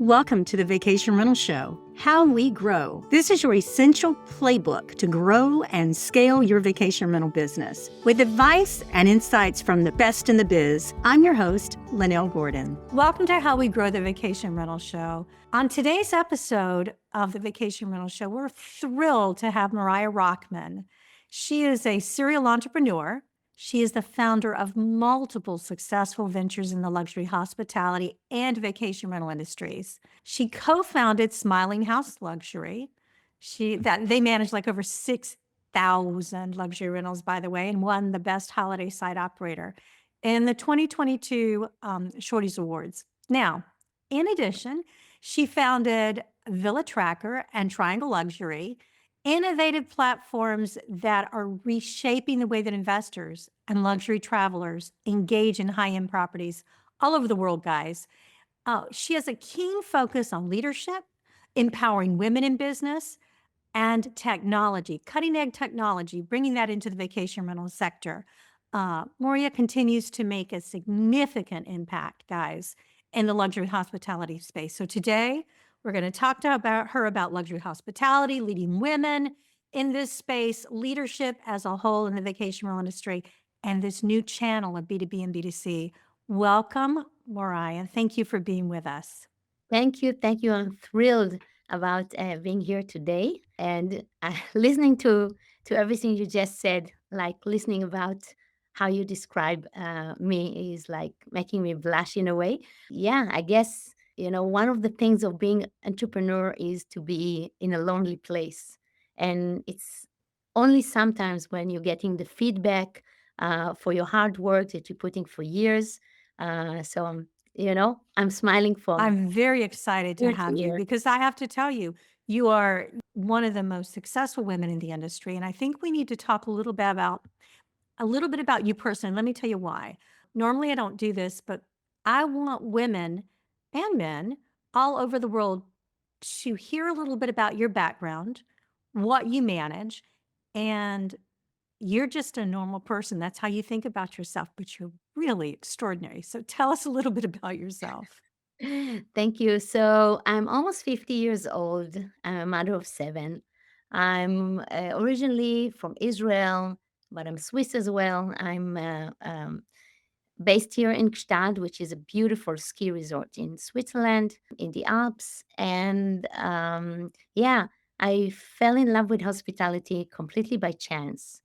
Welcome to the Vacation Rental Show, How We Grow. This is your essential playbook to grow and scale your vacation rental business. With advice and insights from the best in the biz, I'm your host, Lynell Gordon. Welcome to How We Grow the Vacation Rental Show. On today's episode of the Vacation Rental Show, we're thrilled to have Moriya Rockman. She is a serial entrepreneur. She is the founder of multiple successful ventures in the luxury hospitality and vacation rental industries. She co-founded Smiling House Luxury. They manage like over 6,000 luxury rentals, by the way, and won the Best Holiday Site Operator in the 2022 Shorties Awards. Now, in addition, she founded Villa Tracker and Triangle Luxury, innovative platforms that are reshaping the way that investors and luxury travelers engage in high-end properties all over the world, guys. She has a keen focus on leadership, empowering women in business, and technology, cutting-edge technology, bringing that into the vacation rental sector. Moriya continues to make a significant impact, guys, in the luxury hospitality space. So today, we're going to talk about her about luxury hospitality, leading women in this space, leadership as a whole in the vacation rental industry, and this new channel of B2B and B2C. Welcome, Moriya. Thank you for being with us. Thank you. Thank you. I'm thrilled about being here today and listening to everything you just said, like listening about how you describe me is like making me blush in a way. Yeah, I guess, one of the things of being entrepreneur is to be in a lonely place. And it's only sometimes when you're getting the feedback for your hard work that you're putting for years. I'm smiling from I'm very excited to ear have to you ear. because I have to tell you, you are one of the most successful women in the industry. And I think we need to talk a little bit about you personally. Let me tell you why. Normally I don't do this, but I want women and men all over the world to hear a little bit about your background, what you manage, and you're just a normal person. That's how you think about yourself, but you're really extraordinary. So tell us a little bit about yourself. Thank you. So I'm almost 50 years old. I'm a mother of seven. I'm originally from Israel, but I'm Swiss as well. I'm based here in Gstaad, which is a beautiful ski resort in Switzerland, in the Alps. And yeah, I fell in love with hospitality completely by chance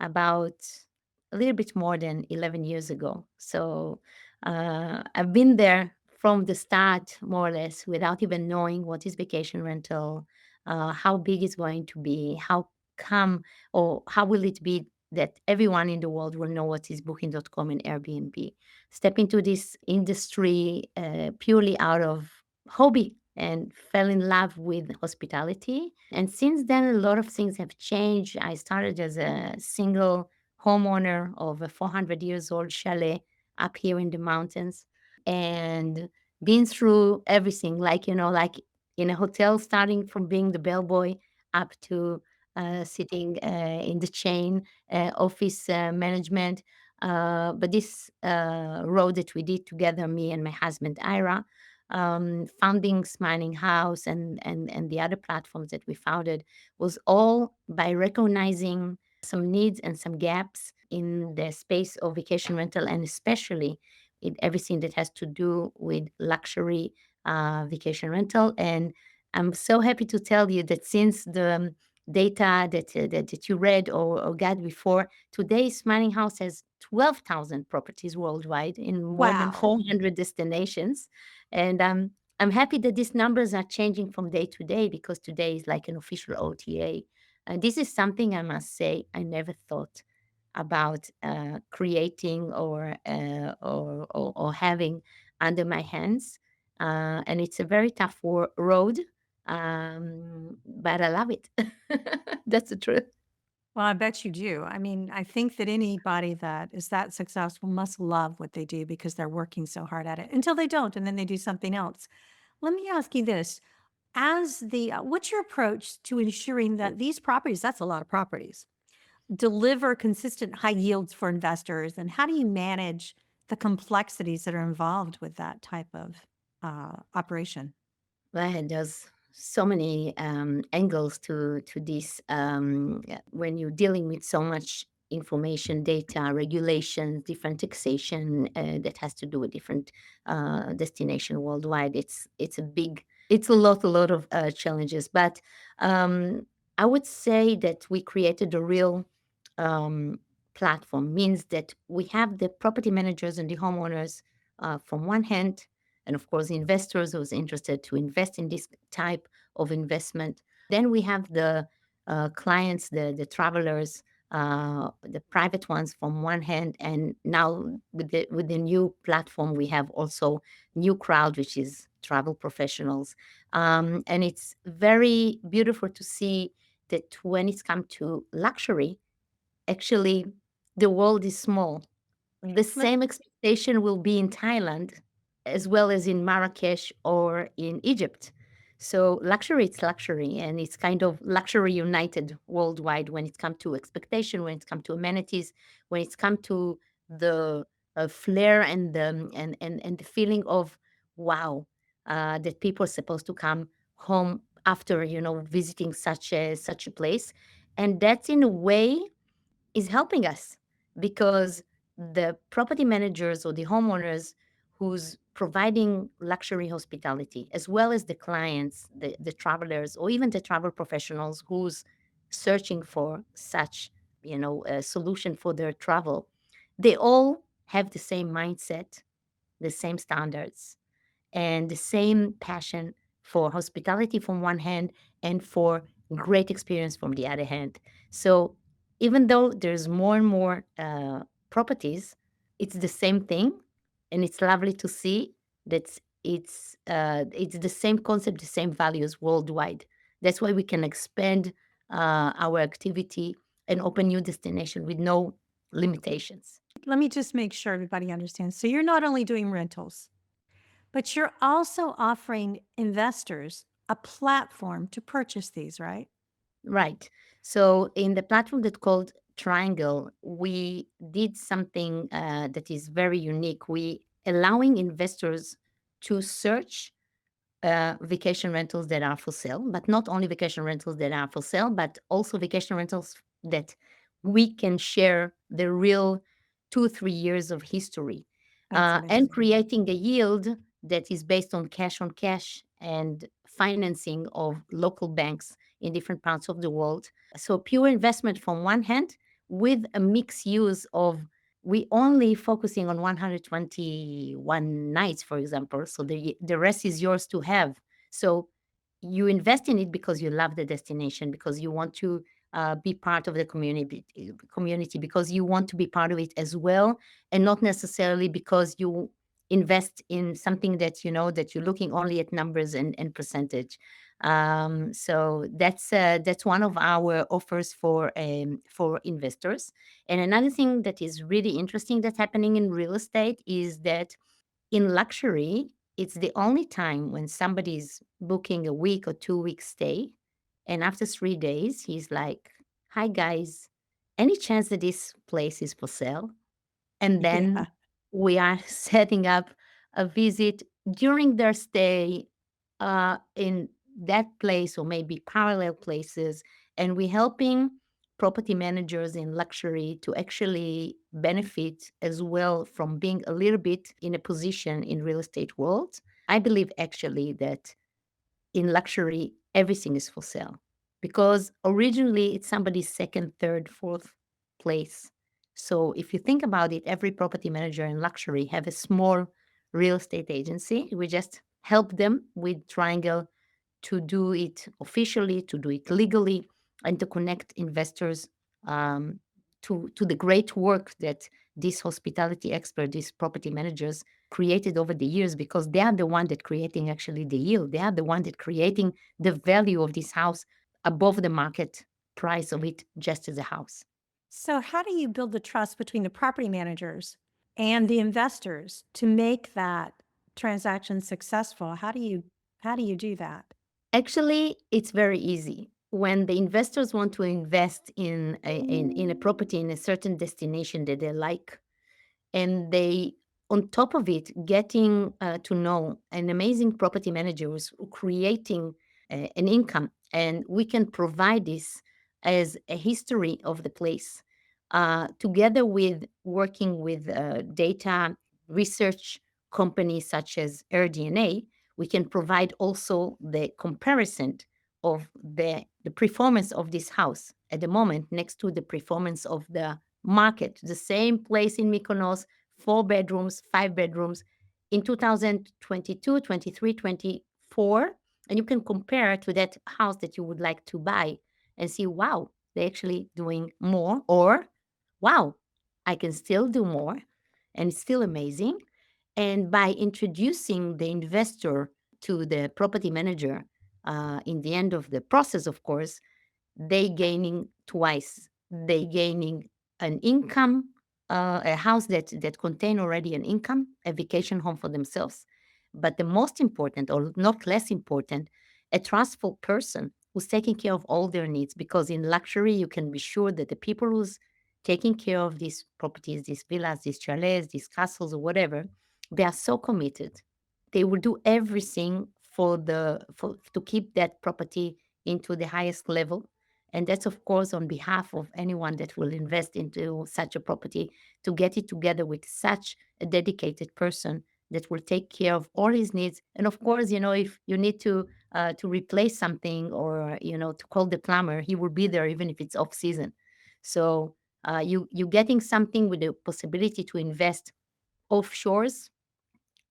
about a little bit more than 11 years ago. So I've been there from the start, more or less, without even knowing what is vacation rental, how big it's going to be, how come or how will it be that everyone in the world will know what is booking.com and Airbnb. Step into this industry purely out of hobby and fell in love with hospitality. And since then, a lot of things have changed. I started as a single homeowner of a 400 years old chalet up here in the mountains and been through everything, like in a hotel, starting from being the bellboy up to sitting in the chain office management. But this road that we did together, me and my husband Ira, founding Smiling House and the other platforms that we founded was all by recognizing some needs and some gaps in the space of vacation rental, and especially in everything that has to do with luxury vacation rental. And I'm so happy to tell you that since the data that you read or got before, today Smiling House has 12,000 properties worldwide in more than Wow. 400 destinations. And I'm happy that these numbers are changing from day to day because today is like an official OTA. And this is something I must say I never thought about creating or having under my hands. And it's a very tough road, but I love it. That's the truth. Well, I bet you do. I mean, I think that anybody that is that successful must love what they do because they're working so hard at it until they don't, and then they do something else. Let me ask you this. What's your approach to ensuring that these properties, that's a lot of properties, deliver consistent high yields for investors? And how do you manage the complexities that are involved with that type of operation? Well, there's so many angles to this. When you're dealing with so much information, data, regulations, different taxation that has to do with different destination worldwide, it's a big, it's a lot of challenges. But um, I would say that we created a real um, platform. Means that we have the property managers and the homeowners from one hand, and of course investors who's interested to invest in this type of investment. Then we have the clients, the travelers, the private ones from one hand, and now with the new platform we have also new crowd, which is travel professionals. And it's very beautiful to see that when it's come to luxury, actually the world is small. The Let, same expectation will be in Thailand as well as in Marrakesh or in Egypt. So luxury, it's luxury, and it's kind of luxury united worldwide when it comes to expectation, when it comes to amenities, when it's come to the flair and the feeling of wow, that people are supposed to come home after visiting such a place, and that's in a way is helping us because the property managers or the homeowners who's providing luxury hospitality, as well as the clients, the travelers, or even the travel professionals who's searching for such, a solution for their travel, they all have the same mindset, the same standards, and the same passion for hospitality from one hand and for great experience from the other hand. So even though there's more and more properties, it's the same thing, and it's lovely to see that it's the same concept, the same values worldwide. That's why we can expand our activity and open new destination with no limitations. let me just make sure everybody understands. So you're not only doing rentals, but you're also offering investors a platform to purchase these, right? Right. So in the platform that called Triangle, we did something that is very unique. We allowing investors to search vacation rentals that are for sale, but not only vacation rentals that are for sale, but also vacation rentals that we can share the real 2 3 years of history, That's and amazing. creating a yield that is based on cash and financing of local banks in different parts of the world. So pure investment from one hand with a mixed use of we only focusing on 121 nights, for example. So the rest is yours to have. So you invest in it because you love the destination, because you want to be part of the community, because you want to be part of it as well, and not necessarily because you invest in something that you know that you're looking only at numbers and percentage. So that's one of our offers for investors. And another thing that is really interesting that's happening in real estate is that in luxury, it's the only time when somebody's booking a week or 2 week stay. And after 3 days, he's like, "Hi, guys, any chance that this place is for sale?" And then Yeah. we are setting up a visit during their stay in that place or maybe parallel places. And we're helping property managers in luxury to actually benefit as well from being a little bit in a position in real estate world. I believe actually that in luxury, everything is for sale because originally it's somebody's second, third, fourth place. So if you think about it, every property manager in luxury have a small real estate agency. We just help them with Triangle to do it officially, to do it legally, and to connect investors um, to the great work that these hospitality experts, these property managers created over the years, because they are the one that creating actually the yield. They are the one that creating the value of this house above the market price of it just as a house. So how do you build the trust between the property managers and the investors to make that transaction successful? How do you do that? Actually, it's very easy. When the investors want to invest in a property in a certain destination that they like, and they on top of it, getting to know an amazing property manager who's creating an income, and we can provide this as a history of the place, together with working with data research companies such as AirDNA. We can provide also the comparison of the performance of this house at the moment next to the performance of the market, the same place in Mykonos, 4 bedrooms, 5 bedrooms in 2022, 23, 24. And you can compare to that house that you would like to buy and see, wow, they're actually doing more, or wow, I can still do more and it's still amazing. And by introducing the investor to the property manager, in the end of the process, of course, they gaining twice. They gaining an income, a house that contain already an income, a vacation home for themselves. But the most important, or not less important, a trustful person who's taking care of all their needs. Because in luxury, you can be sure that the people who's taking care of these properties, these villas, these chalets, these castles, or whatever, they are so committed. They will do everything for to keep that property into the highest level. And that's, of course, on behalf of anyone that will invest into such a property, to get it together with such a dedicated person that will take care of all his needs. And of course, if you need to replace something, or to call the plumber, he will be there even if it's off season. So you're getting something with the possibility to invest offshores,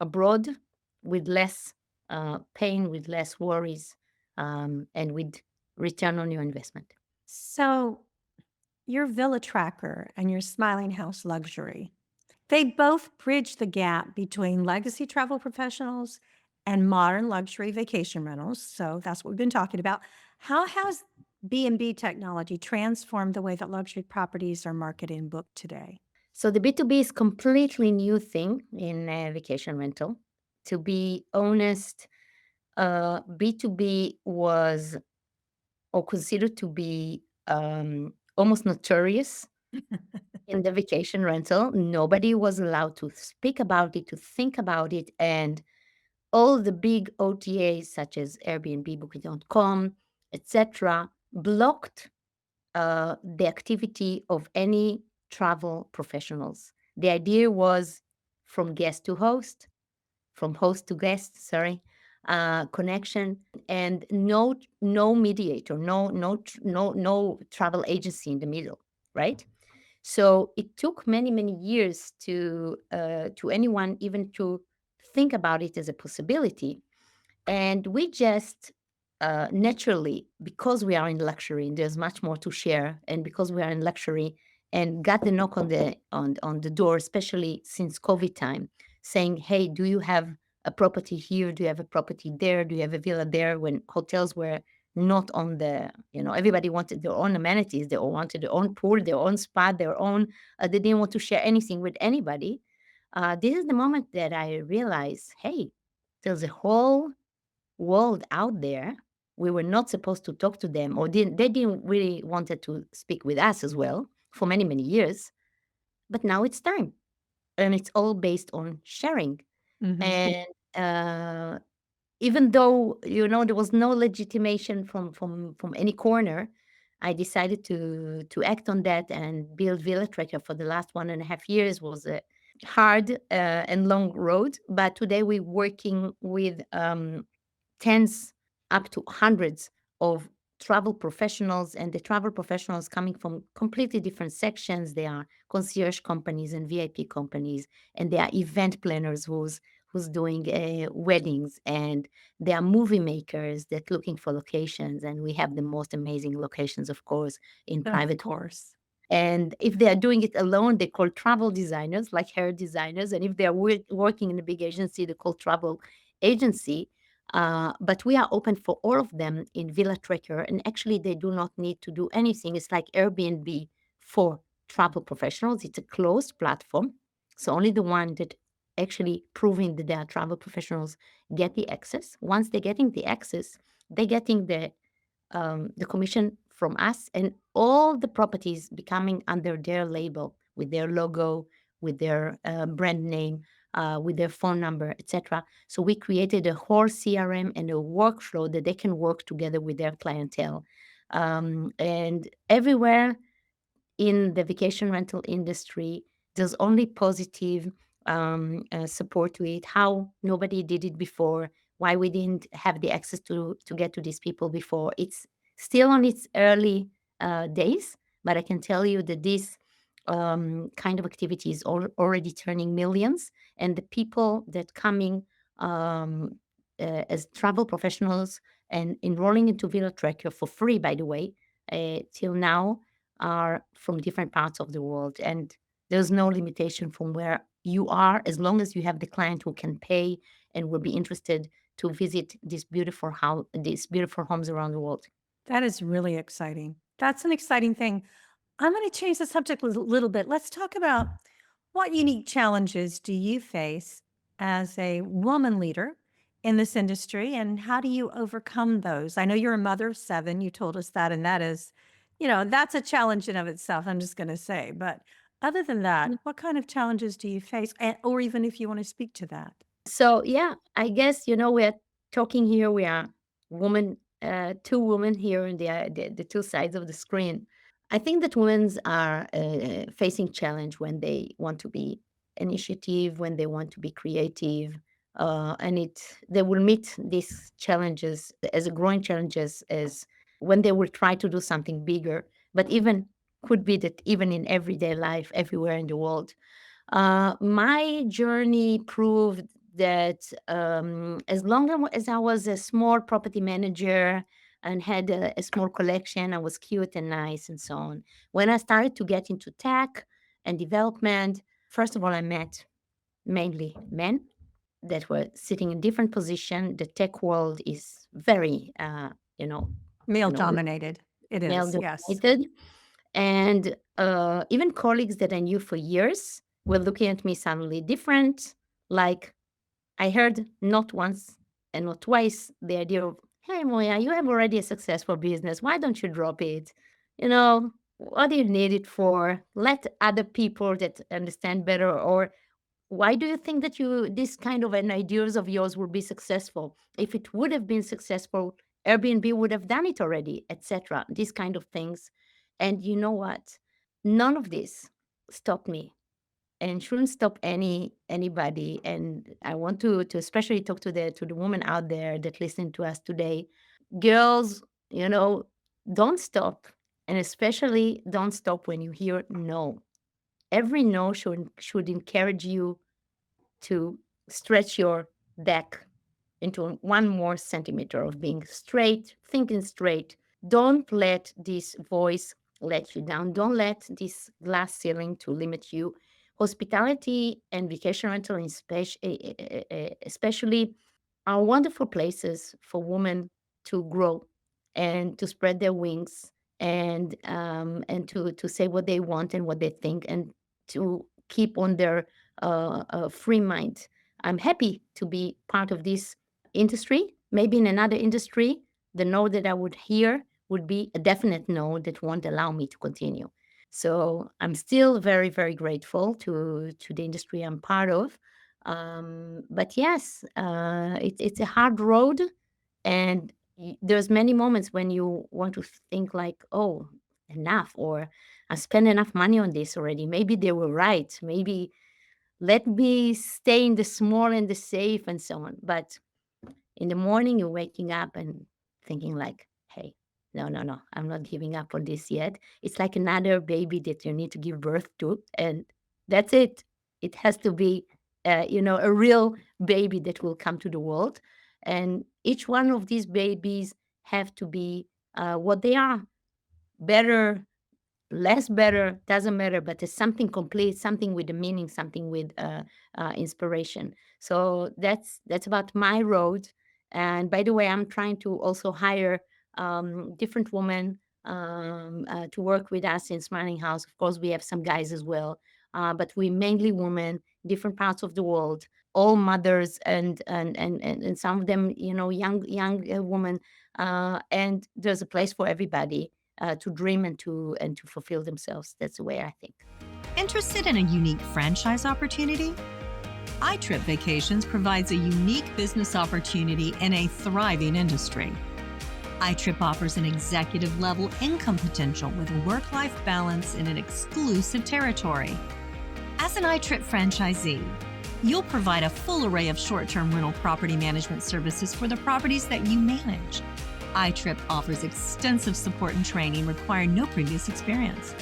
abroad, with less pain, with less worries, and with return on your investment. So, your Villa Tracker and your Smiling House Luxury, they both bridge the gap between legacy travel professionals and modern luxury vacation rentals. So that's what we've been talking about. How has B&B technology transformed the way that luxury properties are marketed and booked today? So the B2B is completely new thing in vacation rental. To be honest, B2B was, or considered to be, almost notorious in the vacation rental. Nobody was allowed to speak about it, to think about it, and all the big OTAs such as Airbnb, Booking.com, etc., blocked the activity of any travel professionals. The idea was from guest to host, from host to guest, sorry, connection, and no mediator, no travel agency in the middle, right? So it took many years to anyone even to think about it as a possibility. And we just naturally, because we are in luxury and there's much more to share, and because we are in luxury and got the knock on the door, especially since COVID time, saying, "Hey, do you have a property here? Do you have a property there? Do you have a villa there?" When hotels were not on the, everybody wanted their own amenities. They all wanted their own pool, their own spa, their own. They didn't want to share anything with anybody. This is the moment that I realized, hey, there's a whole world out there. We were not supposed to talk to them, or they didn't really wanted to speak with us as well for many years. But now it's time, and it's all based on sharing. Mhm. And even though there was no legitimation from any corner, I decided to act on that and build Villa Tracker. For the last 1.5 years was a hard and long road, but today we're working with tens up to hundreds of travel professionals, and the travel professionals coming from completely different sections. They are concierge companies and VIP companies, and they are event planners who's doing weddings, and they are movie makers that looking for locations, and we have the most amazing locations, of course, in Of private. course. And if they are doing it alone, they call travel designers, like hair designers. And if they are working in a big agency, they call travel agency. But we are open for all of them in Villa Tracker. And actually, they do not need to do anything. It's like Airbnb for travel professionals. It's a closed platform. So only the one that actually proving that they are travel professionals get the access. Once they're getting the access, they're getting the commission from us, and all the properties becoming under their label with their logo, with their brand name. with their phone number, etc. So we created a whole CRM and a workflow that they can work together with their clientele. And everywhere in the vacation rental industry, there's only positive support to it. How nobody did it before, why we didn't have the access to get to these people before. It's still on its early days, but I can tell you that this kind of activity is already turning millions, and the people that coming um, as travel professionals and enrolling into Villa Tracker for free, by the way, till now are from different parts of the world. And there's no limitation from where you are, as long as you have the client who can pay and will be interested to visit these beautiful homes around the world. That is really exciting. That's an exciting thing. I'm going to change the subject a little bit. Let's talk about what unique challenges do you face as a woman leader in this industry, and how do you overcome those? I know you're a mother of 7. You told us that, and that is, that's a challenge in of itself. I'm just going to say, but other than that, what kind of challenges do you face, or even if you want to speak to that? So yeah, I guess we're talking here. We are women, two women here in the two sides of the screen. I think that women are facing challenge when they want to be initiative, when they want to be creative, and they will meet these challenges as a growing challenges as when they will try to do something bigger. But even could be that even in everyday life, everywhere in the world, my journey proved that as long as I was a small property manager and had a small collection, I was cute and nice and so on. When I started to get into tech and development, first of all, I met mainly men that were sitting in different position. The tech world is very, Male you know, dominated. It male is, yes. dominated. And even colleagues that I knew for years were looking at me suddenly different. Like I heard not once and not twice the idea of, hey, Moya, you have already a successful business. Why don't you drop it? What do you need it for? Let other people that understand better, or why do you think that this kind of an ideas of yours will be successful? If it would have been successful, Airbnb would have done it already, etc. These kind of things. And you know what? None of this stopped me and shouldn't stop anybody. And I want to especially talk to the woman out there that listen to us today. Girls, don't stop. And especially don't stop when you hear no. Every no should encourage you to stretch your back into one more centimeter of being straight, thinking straight. Don't let this voice let you down. Don't let this glass ceiling to limit you. Hospitality and vacation rental, especially, are wonderful places for women to grow and to spread their wings and to say what they want and what they think and to keep on their free mind. I'm happy to be part of this industry. Maybe in another industry, the no that I would hear would be a definite no that won't allow me to continue. So I'm still very, very grateful to the industry I'm part of. But yes, it's a hard road, and there's many moments when you want to think like, oh, enough, or I spent enough money on this already. Maybe they were right. Maybe let me stay in the small and the safe and so on. But in the morning, you're waking up and thinking like, hey, no, no, no, I'm not giving up on this yet. It's like another baby that you need to give birth to, and that's it. It has to be, a real baby that will come to the world, and each one of these babies have to be what they are, better, less better, doesn't matter, but it's something complete, something with a meaning, something with inspiration. So that's about my road. And by the way, I'm trying to also hire different women to work with us in Smiling House. Of course, we have some guys as well, but we mainly women, different parts of the world, all mothers, and some of them, young women. And there's a place for everybody to dream and to fulfill themselves. That's the way I think. Interested in a unique franchise opportunity? iTrip Vacations provides a unique business opportunity in a thriving industry. iTrip offers an executive level income potential with work life balance in an exclusive territory. As an iTrip franchisee, you'll provide a full array of short term rental property management services for the properties that you manage. iTrip offers extensive support and training requiring no previous experience.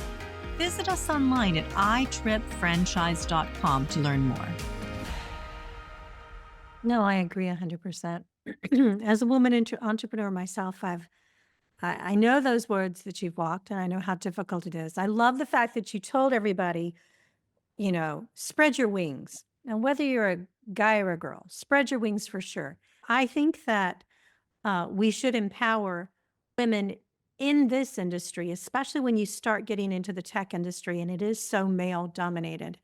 Visit us online at itripfranchise.com to learn more. No, I agree 100%. As a woman entrepreneur myself, I know those words that you've walked, and I know how difficult it is. I love the fact that you told everybody, spread your wings. And whether you're a guy or a girl, spread your wings for sure. I think that we should empower women in this industry, especially when you start getting into the tech industry and it is so male dominated.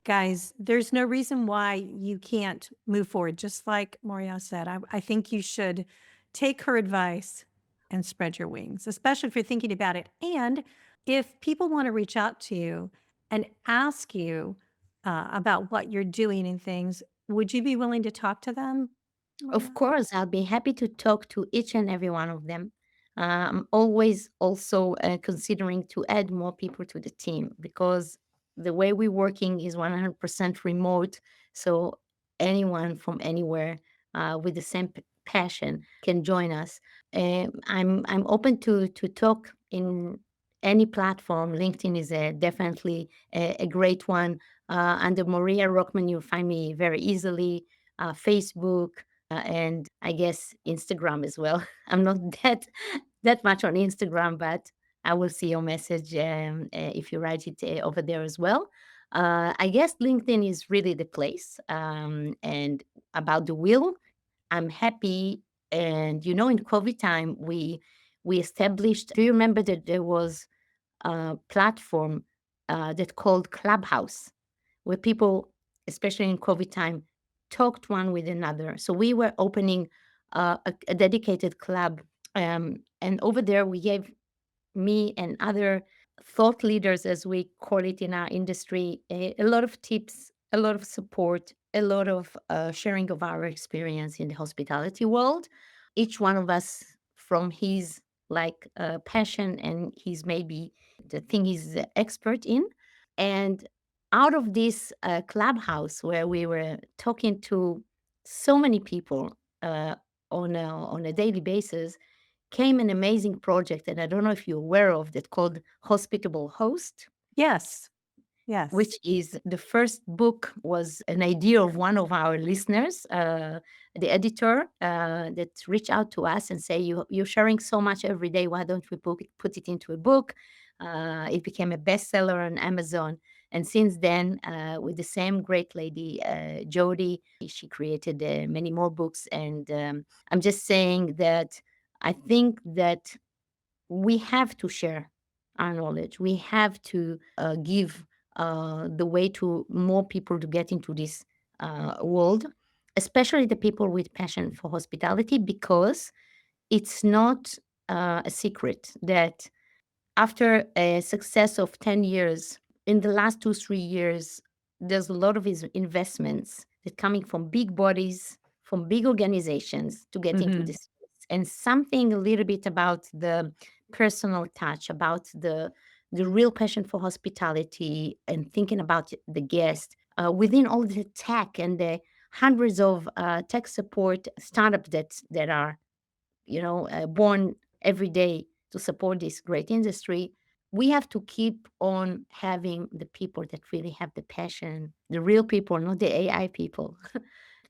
Guys, there's no reason why you can't move forward. Just like Moriya said, I think you should take her advice and spread your wings, especially if you're thinking about it. And if people want to reach out to you and ask you about what you're doing and things, would you be willing to talk to them, Of Moriya? course, I'll be happy to talk to each and every one of them. I'm always also considering to add more people to the team because the way we're working is 100% remote. So anyone from anywhere with the same passion can join us. I'm open to talk in any platform. LinkedIn is definitely a great one. Under Moriya Rockman, you'll find me very easily. Facebook, and I guess Instagram as well. I'm not that much on Instagram, but I will see your message if you write it over there as well. I guess LinkedIn is really the place. And about the will, I'm happy. And in COVID time, we established. Do you remember that there was a platform that called Clubhouse? Where people, especially in COVID time, talked one with another. So we were opening a dedicated club, and over there we gave me and other thought leaders, as we call it in our industry, a lot of tips, a lot of support, a lot of sharing of our experience in the hospitality world. Each one of us from his passion and his maybe the thing he's the expert in. And out of this clubhouse where we were talking to so many people on a daily basis came an amazing project, and I don't know if you're aware of that, called Hospitable Host, Yes. Yes. which is the first book was an idea of one of our listeners, the editor, that reached out to us and say, you're sharing so much every day. Why don't we put it into a book? It became a bestseller on Amazon. And since then, with the same great lady, Jody, she created many more books. And I'm just saying that I think that we have to share our knowledge. We have to give the way to more people to get into this world, especially the people with passion for hospitality, because it's not a secret that after a success of 10 years, in the last 2, 3 years, there's a lot of investments that coming from big bodies, from big organizations to get into Hmm. this space. And something a little bit about the personal touch, about the real passion for hospitality and thinking about the guest within all the tech and the hundreds of tech support startups that are born every day to support this great industry. We have to keep on having the people that really have the passion, the real people, not the AI people,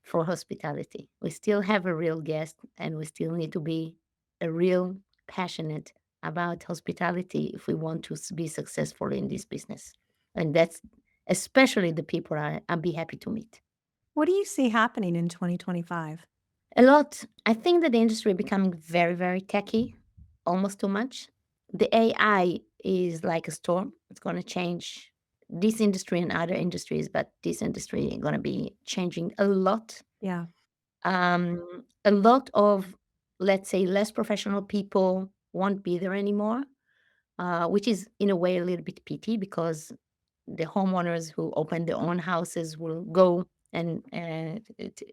for hospitality. We still have a real guest, and we still need to be a real passionate about hospitality if we want to be successful in this business. And that's especially the people I'll be happy to meet. What do you see happening in 2025? A lot. I think that the industry becoming very, very techy, almost too much. The AI is like a storm. It's going to change this industry and other industries, but this industry is going to be changing a lot. Yeah. A lot of, let's say, less professional people won't be there anymore, which is in a way a little bit pity because the homeowners who open their own houses will go and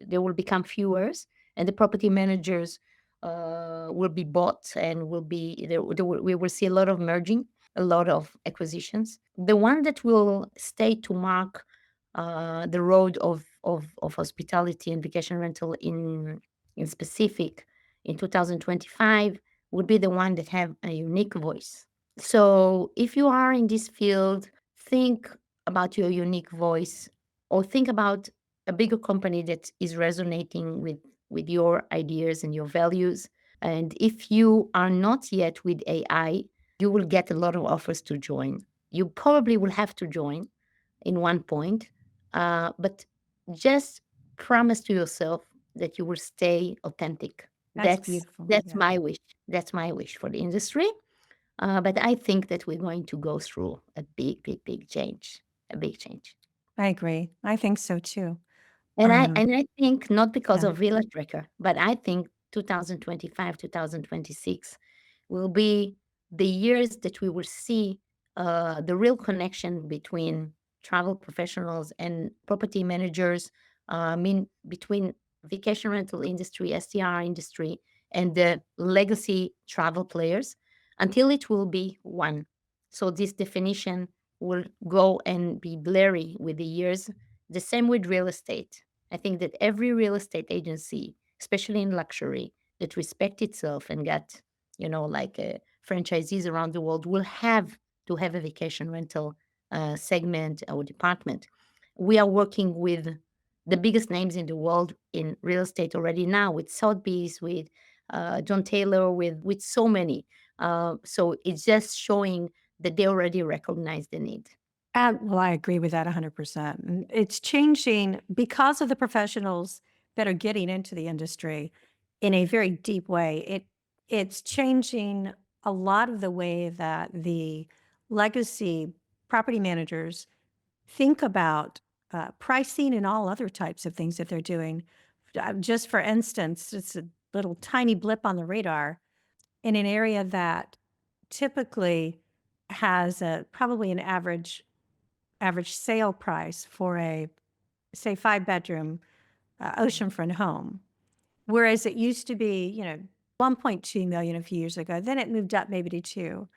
they will become fewer, and the property managers will be bought, and we will see a lot of merging, a lot of acquisitions. The one that will stay to mark the road of hospitality and vacation rental in specific in 2025 would be the one that have a unique voice. So if you are in this field, think about your unique voice, or think about a bigger company that is resonating with your ideas and your values. And if you are not yet with AI, you will get a lot of offers to join. You probably will have to join in one point, but just promise to yourself that you will stay authentic. That's That's beautiful. that's Yeah. my wish. That's my wish for the industry. But I think that we're going to go through a big, big, big change. A big change. I agree. I think so too. And I Um, and I think not because yeah. of Village Tracker, but I think 2025, 2026 will be the years that we will see the real connection between travel professionals and property managers. I mean, between vacation rental industry, STR industry, and the legacy travel players, until it will be one. So this definition will go and be blurry with the years. The same with real estate. I think that every real estate agency, especially in luxury, that respect itself and got, like franchisees around the world, will have to have a vacation rental segment or department. We are working with the biggest names in the world in real estate already now, with Sotheby's, with John Taylor, with so many. So it's just showing that they already recognize the need. Well, I agree with that 100%. And it's changing because of the professionals that are getting into the industry in a very deep way. It's changing a lot of the way that the legacy property managers think about pricing and all other types of things that they're doing. Just for instance, it's a little tiny blip on the radar in an area that typically has probably an average sale price for a, say, 5-bedroom oceanfront home. Whereas it used to be, 1.2 million a few years ago. Then it moved up maybe to 2.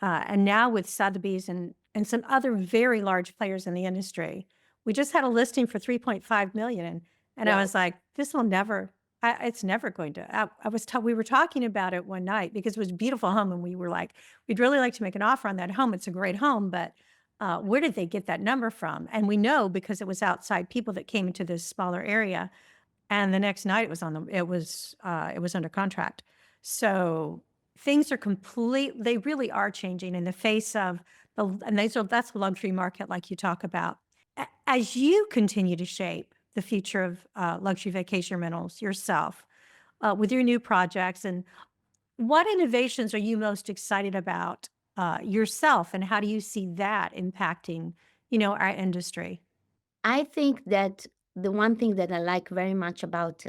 And now with Sotheby's and some other very large players in the industry, we just had a listing for 3.5 million. And I Wow. was like, this will never, it's never going to. We were talking about it one night because it was a beautiful home. And we were like, we'd really like to make an offer on that home. It's a great home, but where did they get that number from? And we know because it was outside people that came into this smaller area. And the next night it was under contract. So things are they really are changing in the face of that's the luxury market like you talk about. As you continue to shape the future of luxury vacation rentals yourself with your new projects, and what innovations are you most excited about yourself, and how do you see that impacting, our industry? I think that the one thing that I like very much about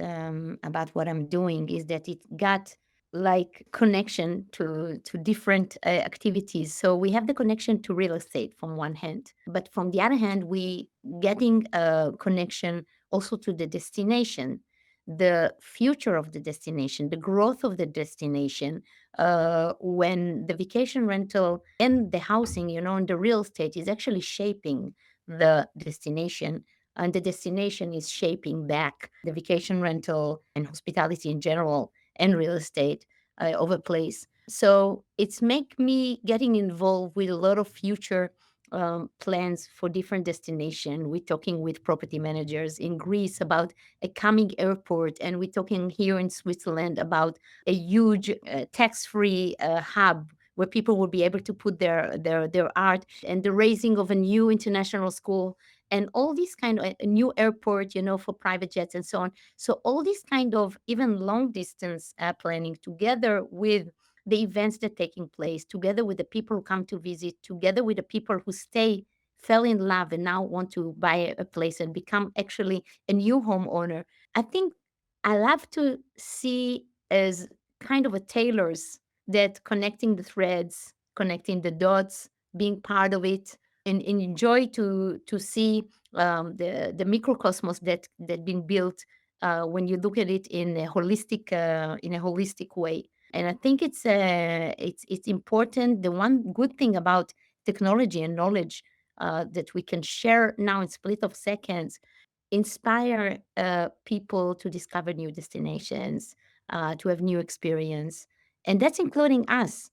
what I'm doing is that it got like connection to different activities. So we have the connection to real estate from one hand, but from the other hand, we getting a connection also to the destination, the future of the destination, the growth of the destination. When the vacation rental and the housing, and the real estate is actually shaping the destination, and the destination is shaping back the vacation rental and hospitality in general and real estate of a place. So it's make me getting involved with a lot of future plans for different destination. We're talking with property managers in Greece about a coming airport, and we're talking here in Switzerland about a huge tax-free hub where people will be able to put their art, and the raising of a new international school, and all these kind of a new airport, for private jets and so on. So all these kind of even long distance planning together with the events that taking place, together with the people who come to visit, together with the people who stay, fell in love, and now want to buy a place and become actually a new homeowner. I think I love to see as kind of a tailors that connecting the threads, connecting the dots, being part of it, and enjoy to see the microcosmos that been built when you look at it in a holistic way. And I think it's important. The one good thing about technology and knowledge that we can share now in split of seconds inspire people to discover new destinations, to have new experience, and that's including us.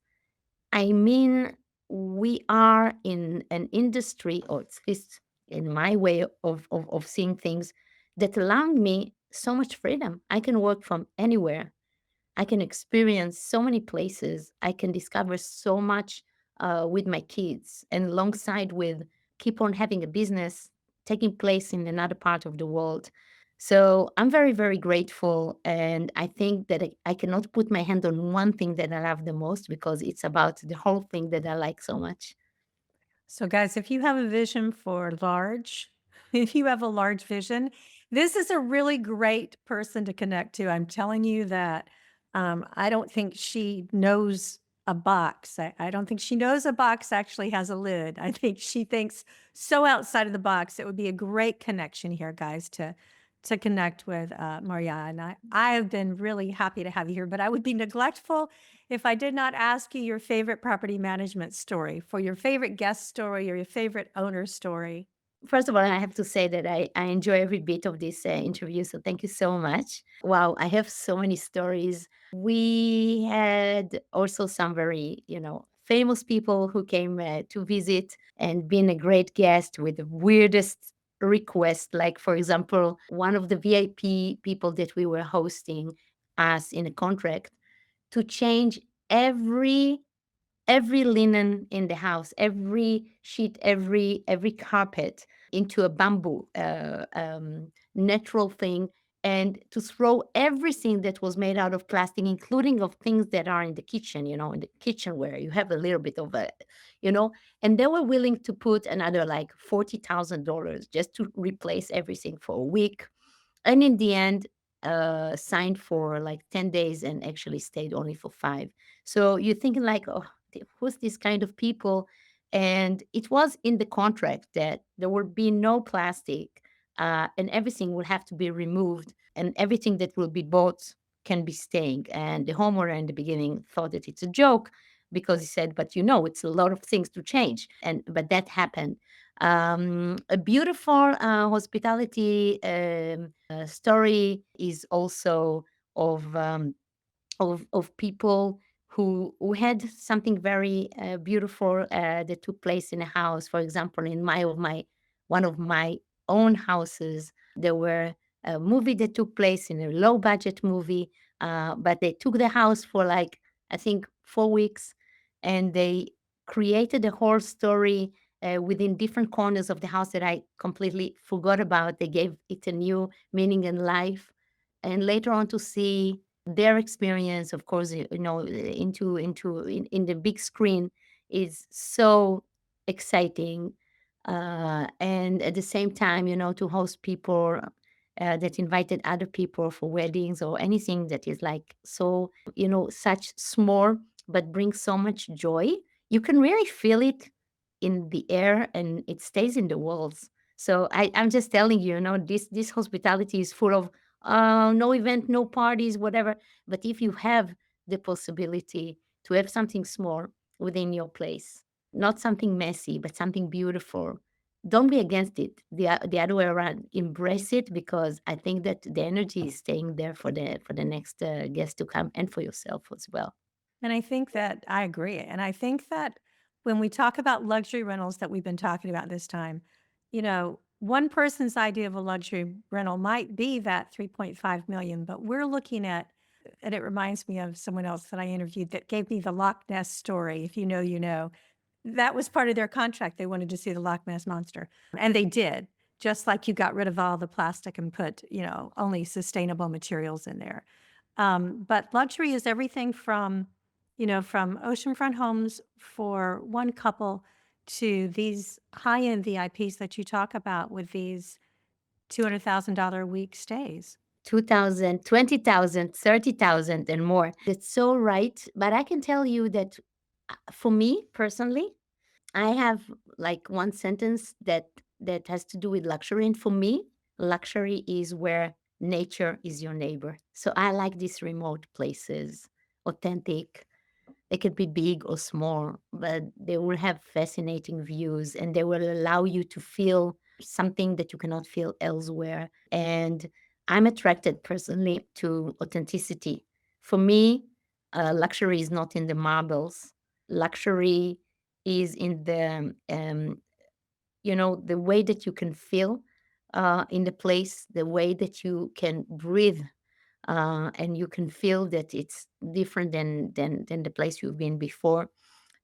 I mean, we are in an industry, or at least in my way of seeing things, that allowed me so much freedom. I can work from anywhere. I can experience so many places. I can discover so much with my kids, and alongside with keep on having a business taking place in another part of the world. So I'm very, very grateful. And I think that I cannot put my hand on one thing that I love the most because it's about the whole thing that I like so much. So, guys, if you have a vision for large, if you have a large vision, this is a really great person to connect to. I'm telling you that I don't think she knows a box. I don't think she knows a box actually has a lid. I think she thinks so outside of the box. It would be a great connection here, guys, to connect with Moriya. And I have been really happy to have you here, but I would be neglectful if I did not ask you your favorite property management story, for your favorite guest story or your favorite owner story. First of all, I have to say that I enjoy every bit of this interview. So thank you so much. Wow, I have so many stories. We had also some very, famous people who came to visit and been a great guest with the weirdest request. Like, for example, one of the VIP people that we were hosting us in a contract to change every every linen in the house, every sheet, every carpet into a bamboo natural thing, and to throw everything that was made out of plastic, including of things that are in the kitchen, in the kitchenware. You have a little bit of a, you know, and they were willing to put another like $40,000 just to replace everything for a week, and in the end, signed for like 10 days and actually stayed only for 5. So you're thinking like, "Oh, who's this kind of people?" And it was in the contract that there would be no plastic, and everything will have to be removed, and everything that will be bought can be staying. And the homeowner in the beginning thought that it's a joke because he said, "But it's a lot of things to change." But that happened. A beautiful hospitality story is also of people who had something very beautiful that took place in a house. For example, in my one of my own houses, there were a movie that took place in a low budget movie, but they took the house for like I think 4 weeks, and they created a whole story within different corners of the house that I completely forgot about. They gave it a new meaning and life, and later on to see their experience, of course, in the big screen is so exciting. And at the same time, to host people that invited other people for weddings or anything that is like so, such small but brings so much joy. You can really feel it in the air and it stays in the walls. So I'm just telling you, this hospitality is full of no event, no parties, whatever. But if you have the possibility to have something small within your place, not something messy, but something beautiful, don't be against it. The other way around, embrace it because I think that the energy is staying there for the next guest to come and for yourself as well. And I think that I agree. And I think that when we talk about luxury rentals that we've been talking about this time, one person's idea of a luxury rental might be that 3.5 million, but we're looking at, and it reminds me of someone else that I interviewed that gave me the Loch Ness story. If you know, you know. That was part of their contract. They wanted to see the Loch Ness monster, and they did. Just like you got rid of all the plastic and put, only sustainable materials in there. But luxury is everything from oceanfront homes for one couple to these high-end VIPs that you talk about with these $200,000 a week stays. 2,000, 20,000, 30,000, and more. That's so right. But I can tell you that for me personally, I have like one sentence that that has to do with luxury. And for me, luxury is where nature is your neighbor. So I like these remote places, authentic. They could be big or small, but they will have fascinating views and they will allow you to feel something that you cannot feel elsewhere. And I'm attracted personally to authenticity. For me, luxury is not in the marbles. Luxury is in the the way that you can feel in the place, the way that you can breathe, and you can feel that it's different than the place you've been before,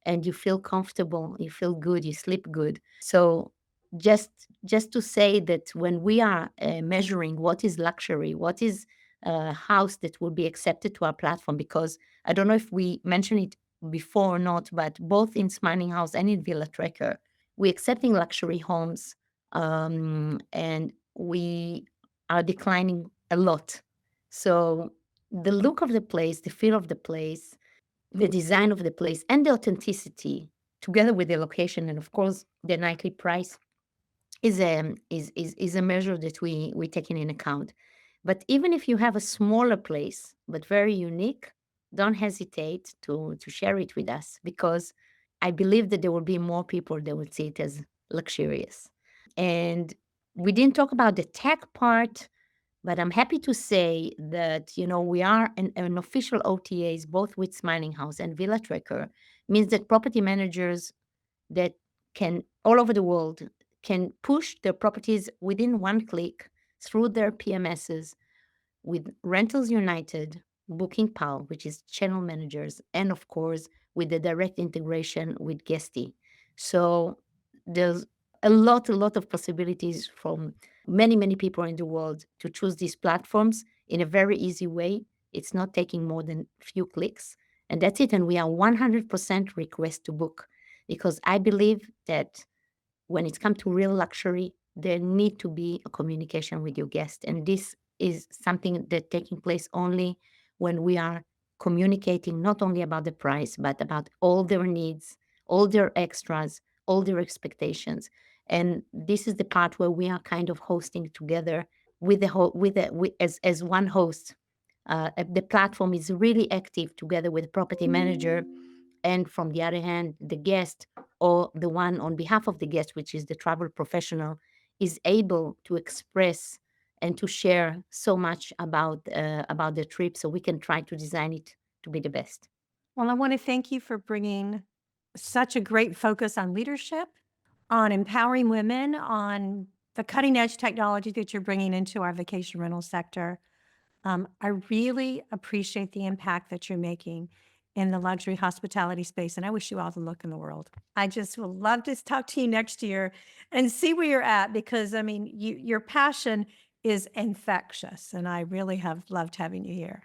and you feel comfortable, you feel good, you sleep good. So just just to say that when we are measuring what is luxury, what is a house that will be accepted to our platform, because I don't know if we mentioned it before or not, but both in Smiling House and in Villa Tracker, we're accepting luxury homes, and we are declining a lot. So the look of the place, the feel of the place, the design of the place, and the authenticity, together with the location and of course the nightly price, is a measure that we taking in account. But even if you have a smaller place but very unique, don't hesitate to share it with us, because I believe that there will be more people that will see it as luxurious. And we didn't talk about the tech part, but I'm happy to say that, we are an official OTAs both with Smiling House and Villa Tracker, means that property managers that can all over the world can push their properties within one click through their PMSs with Rentals United, Booking Pal, which is channel managers, and of course with the direct integration with Guesty. So there's a lot of possibilities from many, many people in the world to choose these platforms in a very easy way. It's not taking more than few clicks, and that's it. And we are 100% request to book, because I believe that when it's come to real luxury, there need to be a communication with your guest. And this is something that taking place only when we are communicating not only about the price, but about all their needs, all their extras, all their expectations. And this is the part where we are kind of hosting together with as one host. The platform is really active together with property manager, and from the other hand, the guest or the one on behalf of the guest, which is the travel professional, is able to express and to share so much about the trip, so we can try to design it to be the best. Well, I want to thank you for bringing such a great focus on leadership, on empowering women, on the cutting edge technology that you're bringing into our vacation rental sector. I really appreciate the impact that you're making in the luxury hospitality space, and I wish you all the luck in the world. I just would love to talk to you next year and see where you're at, because I mean, your passion is infectious, and I really have loved having you here.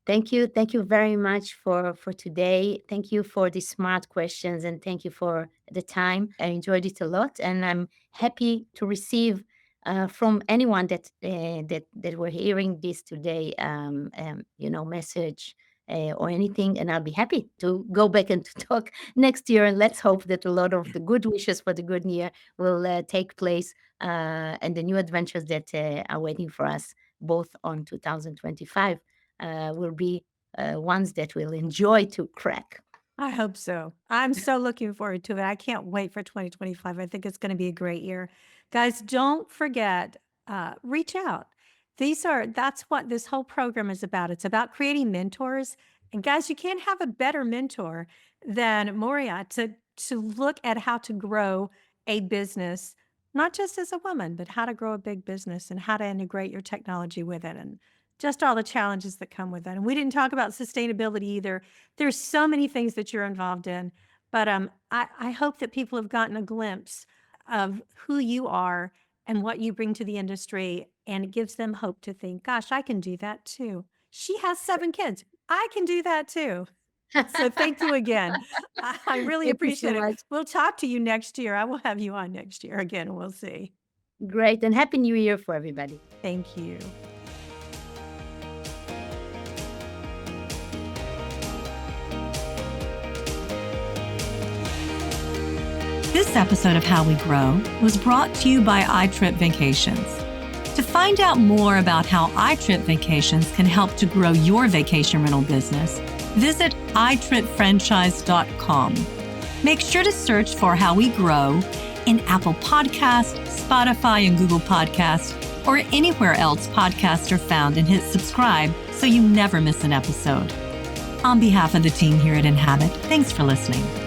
Thank you. Thank you very much for today. Thank you for the smart questions, and thank you for the time. I enjoyed it a lot, and I'm happy to receive from anyone that were hearing this today, message or anything, and I'll be happy to go back and to talk next year. And let's hope that a lot of the good wishes for the good year will take place, and the new adventures that are waiting for us, both on 2025 will be ones that we'll enjoy to crack. I hope so. I'm so looking forward to it. I can't wait for 2025. I think it's going to be a great year. Guys, don't forget, reach out. That's what this whole program is about. It's about creating mentors. And guys, you can't have a better mentor than Moriya to look at how to grow a business, not just as a woman, but how to grow a big business and how to integrate your technology with it, and just all the challenges that come with it. And we didn't talk about sustainability either. There's so many things that you're involved in, but I hope that people have gotten a glimpse of who you are and what you bring to the industry, and it gives them hope to think, gosh, I can do that too. She has 7 kids. I can do that too. So thank you again. I really Thank you so appreciate it. much. We'll talk to you next year. I will have you on next year again, and we'll see. Great, and Happy New Year for everybody. Thank you. This episode of How We Grow was brought to you by iTrip Vacations. To find out more about how iTrip Vacations can help to grow your vacation rental business, visit iTripFranchise.com. Make sure to search for How We Grow in Apple Podcasts, Spotify, and Google Podcasts, or anywhere else podcasts are found, and hit subscribe so you never miss an episode. On behalf of the team here at Inhabit, thanks for listening.